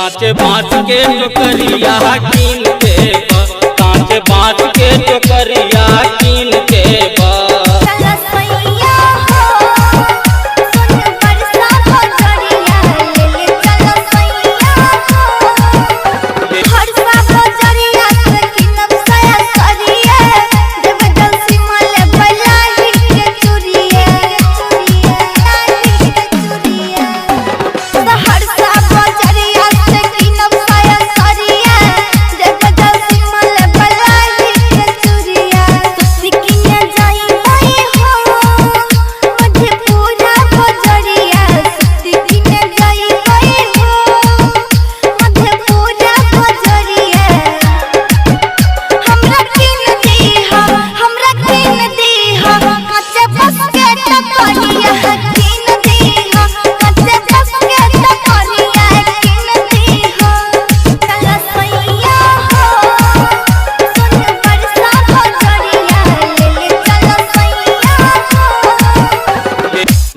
कांचे बाँस के टोकरिया कीन के कांचे बाँस के टोकरिया कीन के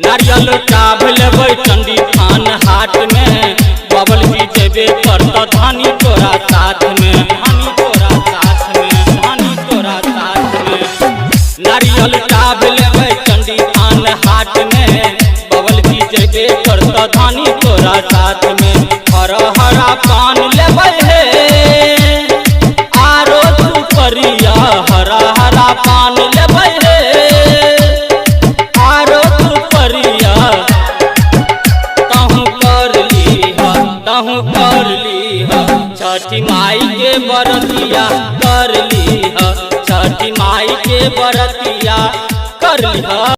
नारियल टाभ लेबै चंडी थान हाट में बबल जी जेबे करत धानी तोरा साथ में धानी तोरा साथ में धानी तोरा साथ में नारियल टाभ लेबै चंडी थान हाट में बबल जी जेबे करत धानी तोरा साथ में हरा हरा पान लेबै हे आरो तू परिया हरा हरा पान लेबै हे छठी माई के बरतिया कर ली छठी माई के बरतिया कर ली।